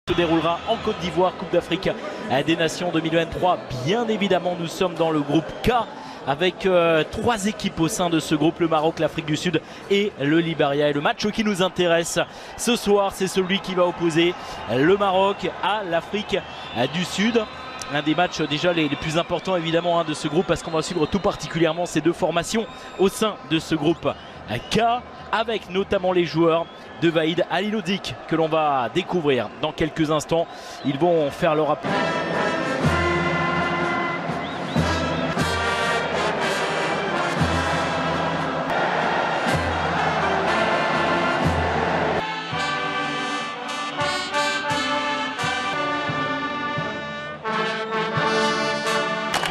Se déroulera en Côte d'Ivoire, Coupe d'Afrique des Nations 2023. Bien évidemment, nous sommes dans le groupe K avec 3 équipes au sein de ce groupe, le Maroc, l'Afrique du Sud et le Libéria. Et le match qui nous intéresse ce soir, c'est celui qui va opposer le Maroc à l'Afrique du Sud. Un des matchs déjà les plus importants évidemment de ce groupe, parce qu'on va suivre tout particulièrement ces deux formations au sein de ce groupe K, avec notamment les joueurs de Vahid Halilhodžić que l'on va découvrir dans quelques instants. Ils vont faire leur appel.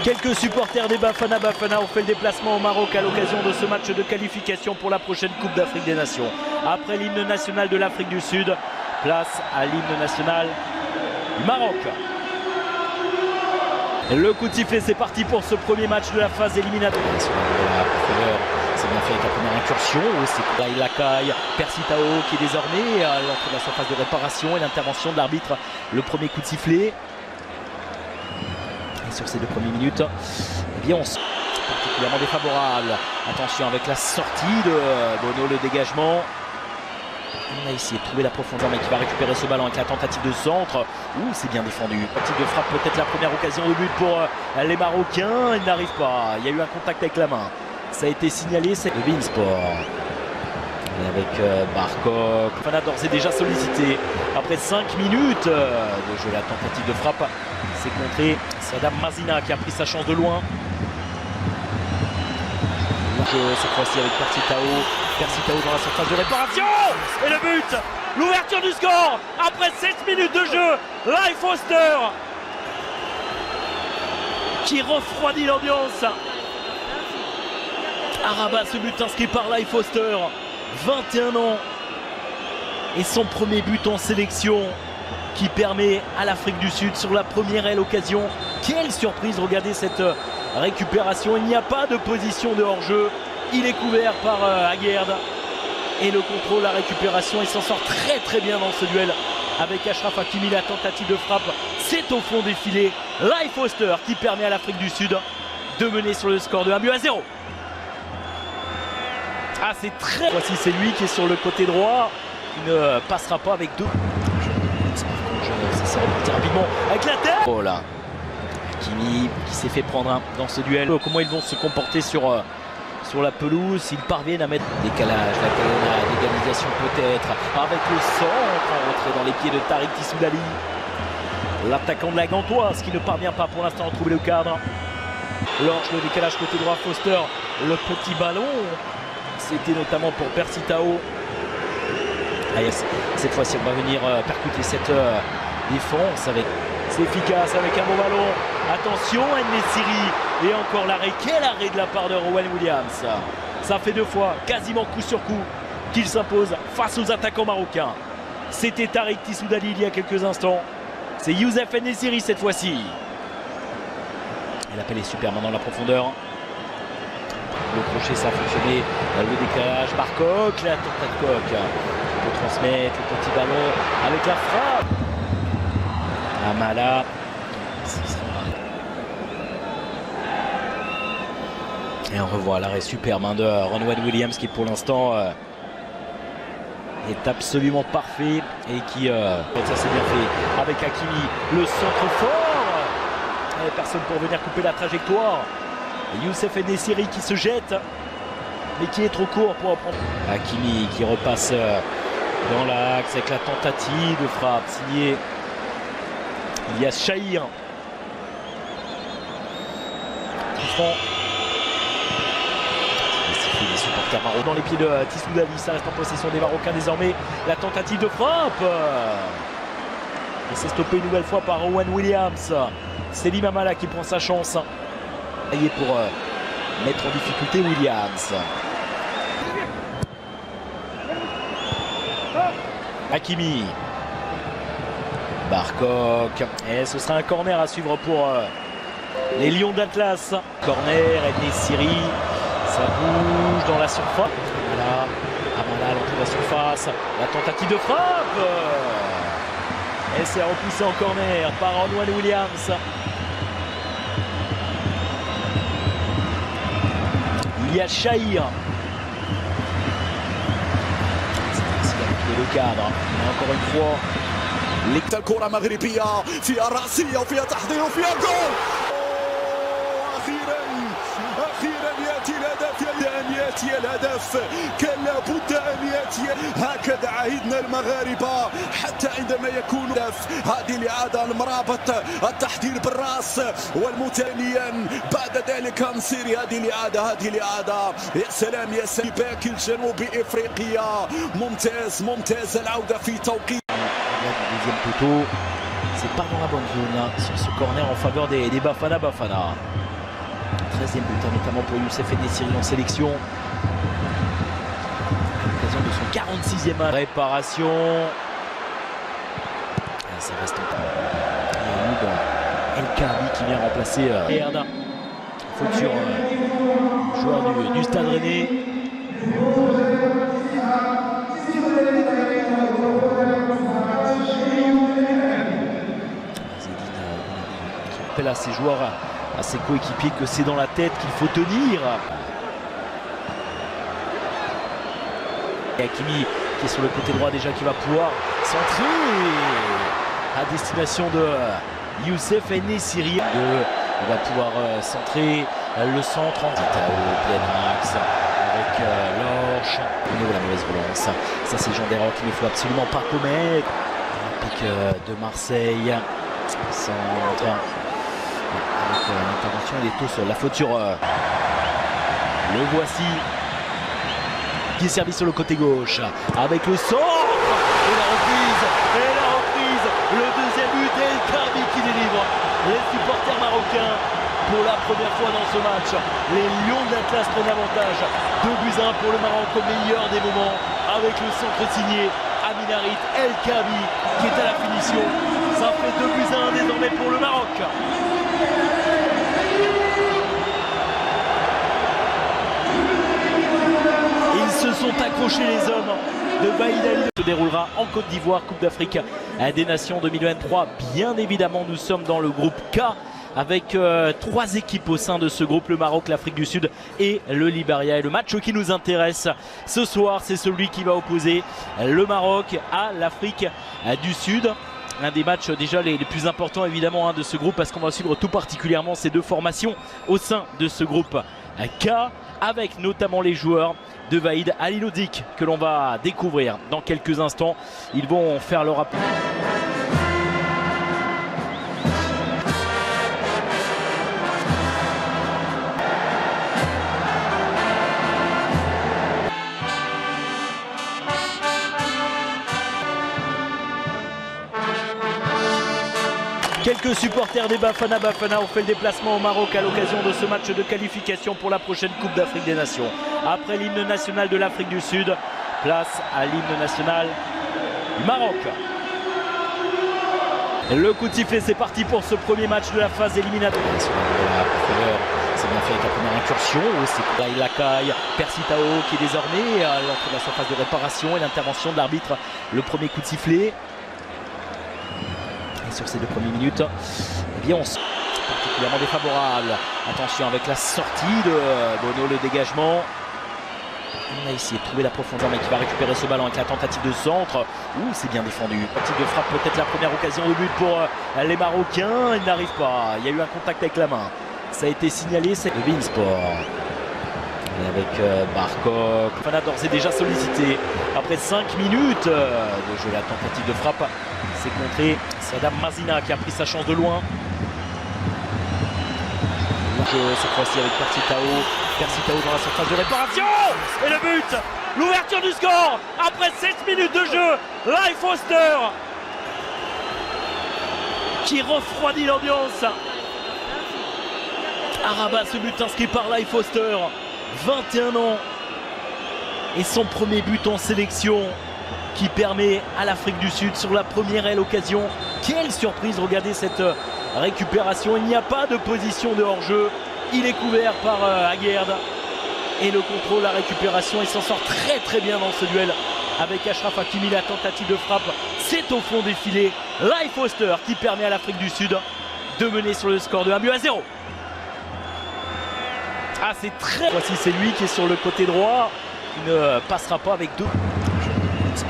Quelques supporters des Bafana ont fait le déplacement au Maroc à l'occasion de ce match de qualification pour la prochaine Coupe d'Afrique des Nations. Après l'hymne national de l'Afrique du Sud, place à l'hymne national du Maroc. Le coup de sifflet, c'est parti pour ce premier match de la phase éliminatoire. C'est bien fait avec la première incursion. C'est là il accueille Percy Tao qui est désormais à l'entrée de la surface de réparation et l'intervention de l'arbitre. Le premier coup de sifflet. Et sur ces 2 premières minutes, eh bien on est particulièrement défavorable. Attention avec la sortie de Bono, le dégagement. On a essayé de trouver la profondeur, mais qui va récupérer ce ballon avec la tentative de centre. Ouh, c'est bien défendu. Tentative de frappe, peut-être la première occasion de but pour les Marocains. Il n'arrive pas. Il y a eu un contact avec la main. Ça a été signalé, c'est le Beansport. Avec Barkok. Fana d'ores et déjà sollicité. Après 5 minutes de jeu, la tentative de frappe, c'est contré. Sadam Mazina qui a pris sa chance de loin. Cette fois-ci avec Percy Tao dans la surface de réparation. Et le but, l'ouverture du score après 7 minutes de jeu. Leif Foster qui refroidit l'ambiance. Araba, ce but inscrit par Leif Foster, 21 ans, et son premier but en sélection qui permet à l'Afrique du Sud sur la première occasion. Quelle surprise, regardez cette récupération, il n'y a pas de position de hors-jeu, il est couvert par Aguerd, et le contrôle, la récupération, il s'en sort très bien dans ce duel avec Achraf Hakimi. La tentative de frappe, c'est au fond des filets. Leif Foster qui permet à l'Afrique du Sud de mener sur le score de 1-0. Ah, c'est très... Voici, c'est lui qui est sur le côté droit, qui ne passera pas avec 2. Ça s'est remonté rapidement avec la tête. Oh là, Hakimi qui s'est fait prendre dans ce duel. Comment ils vont se comporter sur la pelouse, s'ils parviennent à mettre décalage, la l'égalisation peut-être, avec le centre en retrait dans les pieds de Tariq Tissoudali. L'attaquant de la Gantoise qui ne parvient pas pour l'instant à trouver le cadre. Lorch, le décalage côté droit, Foster, le petit ballon. C'était notamment pour Percy Tao. Ah yes. Cette fois-ci, on va venir percuter cette défense. C'est efficace avec un bon ballon. Attention, En-Nesyri. Et encore l'arrêt. Quel arrêt de la part de Rowan Williams. Ça fait 2 fois, quasiment coup sur coup, qu'il s'impose face aux attaquants marocains. C'était Tariq Tissoudali il y a quelques instants. C'est Youssef En-Nesyri cette fois-ci. Et l'appel est super maintenant, la profondeur. Le crochet, ça a fonctionné. Le décalage, Barkok, la tentative de Coq. On peut transmettre le petit ballon avec la frappe. Amala. Et on revoit l'arrêt superbe de Ronwen Williams qui pour l'instant est absolument parfait et qui ça c'est bien fait avec Hakimi, le centre fort. Et personne pour venir couper la trajectoire. Youssef En-Nesyri qui se jette, mais qui est trop court pour prendre. Hakimi qui repasse dans l'axe avec la tentative de frappe signée Ilyas Chahir. Les supporters marocains dans les pieds de Tissoudali, ça reste en possession des Marocains désormais. La tentative de frappe. Et c'est stoppé une nouvelle fois par Rowan Williams. C'est Limamala qui prend sa chance. Et pour mettre en difficulté Williams. Hakimi. Barkok. Et ce sera un corner à suivre pour les Lions d'Atlas. Corner, En-Nesyri. Ça bouge dans la surface. Amala à l'entrée de la surface. La tentative de frappe. Et c'est repoussé en corner par Antoine Williams. Il y a Chahir. Le cadre. Et encore une fois. الكرة مغربية فيها رأسية وفيها تحضير وفيها جول. أخيرا يأتي الهدف. أن يأتي الهدف كان لابد أن يأتي. هكذا عهدنا المغاربة حتى عندما يكون هدف. هذه الإعادة المرابط التحضير بالرأس والمتانيا بعد ذلك نصير هذه الإعادة. يا سلام يا سلام. باك الجنوب إفريقيا ممتاز العودة في توقيت. Du deuxième poteau, c'est pas dans la bonne zone hein, sur ce corner en faveur des Bafana. 13e but notamment pour Youssef Ennessiri en sélection. À l'occasion de son 46e match. Réparation. Et ça reste en El Khabi qui vient remplacer Herda. Faute sur joueur du Stade Rennais. À ses joueurs, à ses coéquipiers que c'est dans la tête qu'il faut tenir. Et Hakimi qui est sur le côté droit déjà qui va pouvoir centrer à destination de Youssef Ennessiri. Il va pouvoir centrer le centre en plein axe avec Lorch. La mauvaise relance. Ça c'est Jean Desroches qu'il ne faut absolument pas commettre. Olympique de Marseille. Centre. Avec l'intervention des Tous, la faute sur le voici qui est servi sur le côté gauche avec le centre et la reprise, le deuxième but El Khabi qui délivre. Les supporters marocains pour la première fois dans ce match, les Lions de l'Atlas prennent avantage. 2-1 pour le Maroc au meilleur des moments avec le centre signé Aminarit El Khabi qui est à la finition. Ça fait 2-1 désormais pour le Maroc. Ils se sont accrochés les hommes de Baïd Ali. Se déroulera en Côte d'Ivoire, Coupe d'Afrique des Nations 2023. Bien évidemment, nous sommes dans le groupe K avec 3 équipes au sein de ce groupe, le Maroc, l'Afrique du Sud et le Liberia. Et le match qui nous intéresse ce soir, c'est celui qui va opposer le Maroc à l'Afrique du Sud. Un des matchs déjà les plus importants évidemment de ce groupe parce qu'on va suivre tout particulièrement ces deux formations au sein de ce groupe K avec notamment les joueurs de Baïd Ali Lodic que l'on va découvrir dans quelques instants. Ils vont faire leur appel. Quelques supporters des Bafana ont fait le déplacement au Maroc à l'occasion de ce match de qualification pour la prochaine Coupe d'Afrique des Nations. Après l'hymne national de l'Afrique du Sud, place à l'hymne national du Maroc. Le coup de sifflet, c'est parti pour ce premier match de la phase éliminatoire. C'est bien fait avec la première incursion. C'est Laï Lacaille, Percy Tao qui est désormais à l'entrée de la surface de réparation et l'intervention de l'arbitre. Le premier coup de sifflet. Et sur ces 2 premières minutes, eh bien on est particulièrement défavorable. Attention avec la sortie de Bono, le dégagement. On a essayé de trouver la profondeur, mais qui va récupérer ce ballon avec la tentative de centre. Ouh, c'est bien défendu. Tentative de frappe, peut-être la première occasion de but pour les Marocains. Il n'arrive pas. Il y a eu un contact avec la main. Ça a été signalé, c'est le Beansport. Avec Barcock. On a d'ores et déjà sollicité. Après 5 minutes de jeu, la tentative de frappe, c'est contré. C'est Adam Mazina qui a pris sa chance de loin. Cette fois-ci avec Percy Tao dans la surface de réparation. Et le but, l'ouverture du score après 7 minutes de jeu. Leigh Foster qui refroidit l'ambiance. Araba, ce but inscrit par Leigh Foster, 21 ans. Et son premier but en sélection qui permet à l'Afrique du Sud sur la première occasion. Quelle surprise, regardez cette récupération. Il n'y a pas de position de hors-jeu. Il est couvert par Aguerd. Et le contrôle, la récupération, il s'en sort très bien dans ce duel avec Achraf Hakimi. La tentative de frappe, c'est au fond des filets. Leif Foster qui permet à l'Afrique du Sud de mener sur le score de 1-0. Ah, c'est très... Voici, c'est lui qui est sur le côté droit, qui ne passera pas avec deux. Ça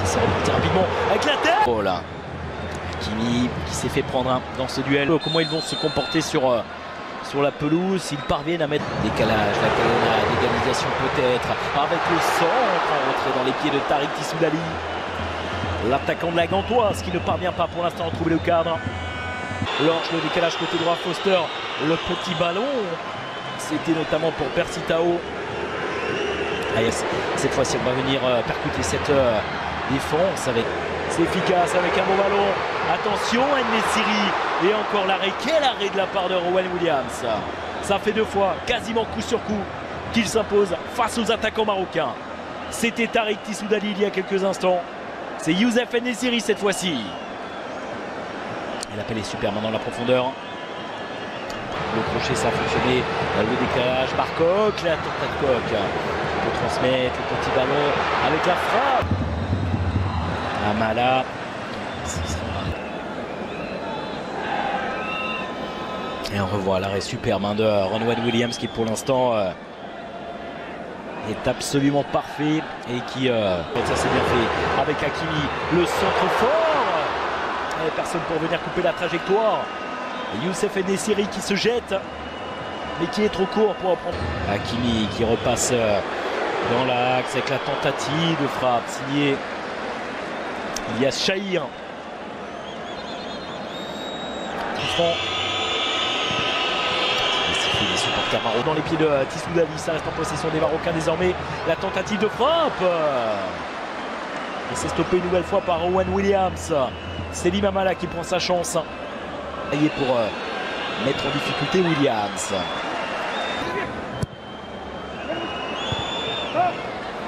s'est reporté rapidement avec la tête. Oh là, Hakimi qui s'est fait prendre dans ce duel. Comment ils vont se comporter sur la pelouse, s'ils parviennent à mettre décalage, la canonnade, l'égalisation peut-être, avec le centre en retrait dans les pieds de Tariq Tissoudali. L'attaquant de la Gantoise qui ne parvient pas pour l'instant à trouver le cadre. Lorch, le décalage côté droit, Foster, le petit ballon. C'était notamment pour Persitao. Ah yes. Cette fois-ci, on va venir percuter cette défense avec... C'est efficace avec un bon ballon. Attention, En-Nesyri. Et encore l'arrêt. Quel arrêt de la part de Rowan Williams. Ça fait 2 fois, quasiment coup sur coup, qu'il s'impose face aux attaquants marocains. C'était Tariq Tissoudali il y a quelques instants. C'est Youssef En-Nesyri cette fois-ci. Et l'appel est super maintenant la profondeur. Le crochet, ça a fonctionné. Le décalage, Barcoq, la tentative de Coq. On peut transmettre le petit ballon avec la frappe. Amala. Et on revoit l'arrêt superbe de Ronwen Williams qui pour l'instant est absolument parfait et qui ça s'est bien fait avec Hakimi, le centre fort et personne pour venir couper la trajectoire. Et Youssef En-Nesyri qui se jette mais qui est trop court pour reprendre. Hakimi qui repasse dans l'axe avec la tentative de frappe signée Ilyas Chahir. Les supporters marocains dans les pieds de Tissoudali, ça reste en possession des Marocains désormais. La tentative de frappe et c'est stoppé une nouvelle fois par Rowan Williams. C'est Limamala qui prend sa chance. Et pour mettre en difficulté Williams.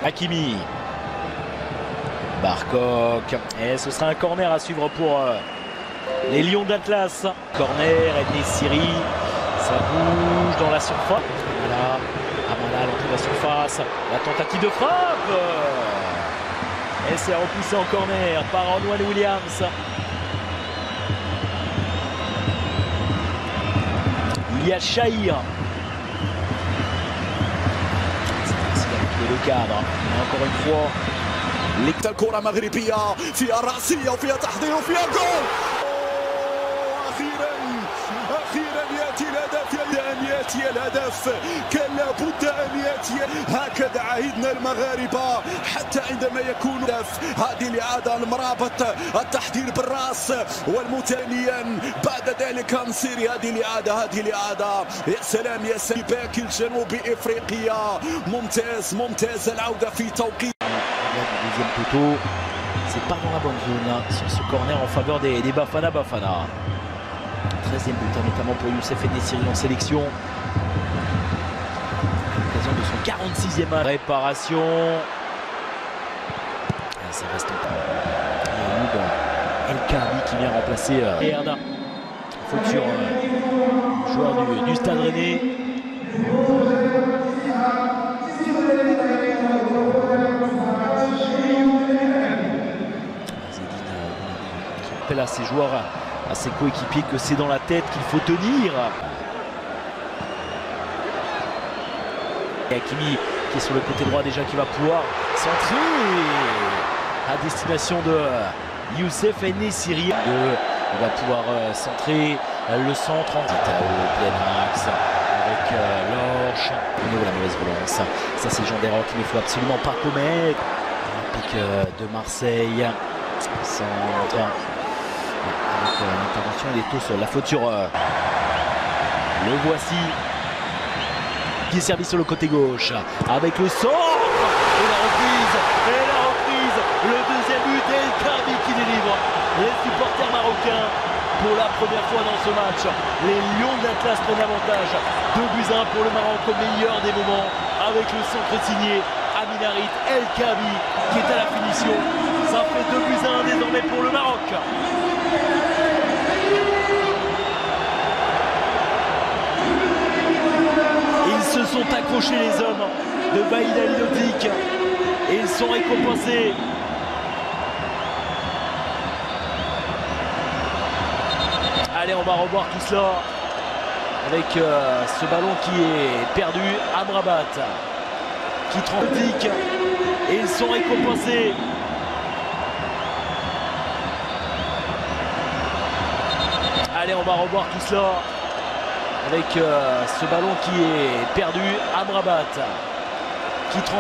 Hakimi. Barcoq. Et ce sera un corner à suivre pour les Lions d'Atlas. Corner, En-Nesyri. Ça bouge dans la surface. Amala à l'entrée de la surface. La tentative de frappe. Et c'est repoussé en corner par Ronwen Williams. Ilyas Chahir. C'est le cadre. Et encore une fois. الكرة مغربية فيها رأسية وفيها تحضير وفيها جول. أخيرا يأتي الهدف. أن يأتي الهدف كان لابد أن يأتي. هكذا عهدنا المغاربة حتى عندما يكون هدف. هذه الإعادة المرابط التحضير بالرأس والمتانيا بعد ذلك نصير هذه الإعادة. يا سلام يا سلام. باك الجنوب إفريقيا ممتاز العودة في توقيت. Du deuxième poteau, c'est pas dans la bonne zone sur ce corner en faveur des Bafana. 13e but notamment pour Youssef En-Nesyri en sélection. À l'occasion de son 46e match. Réparation. Et ça reste en El Kaabi qui vient remplacer Herda. Faute sur joueur du Stade Rennais. À ses joueurs, à ses coéquipiers que c'est dans la tête qu'il faut tenir. Et Hakimi qui est sur le côté droit déjà qui va pouvoir centrer à destination de Youssef En-Nesyri. Il va pouvoir centrer le centre en plein axe avec Lorch. La mauvaise relance. Ça c'est le genre d'erreur qu'il ne faut absolument pas commettre. Olympique de Marseille. Centre. Avec l'intervention des Tosol. La faute sur le voici qui est servi sur le côté gauche avec le centre et la reprise le deuxième but El Kaabi qui délivre. Les supporters marocains pour la première fois dans ce match, les Lions d'Atlas prennent avantage. 2-1 pour le Maroc au meilleur des moments avec le centre signé Aminarit El Kaabi qui est à la finition. Ça fait 2-1 désormais pour le Maroc. Ils se sont accrochés les hommes de Vahid Halilhodžić et ils sont récompensés. Allez, on va revoir tout cela avec ce ballon qui est perdu. Amrabat qui tremble et ils sont récompensés. Allez, on va revoir tout cela avec ce ballon qui est perdu. Amrabat qui tremble.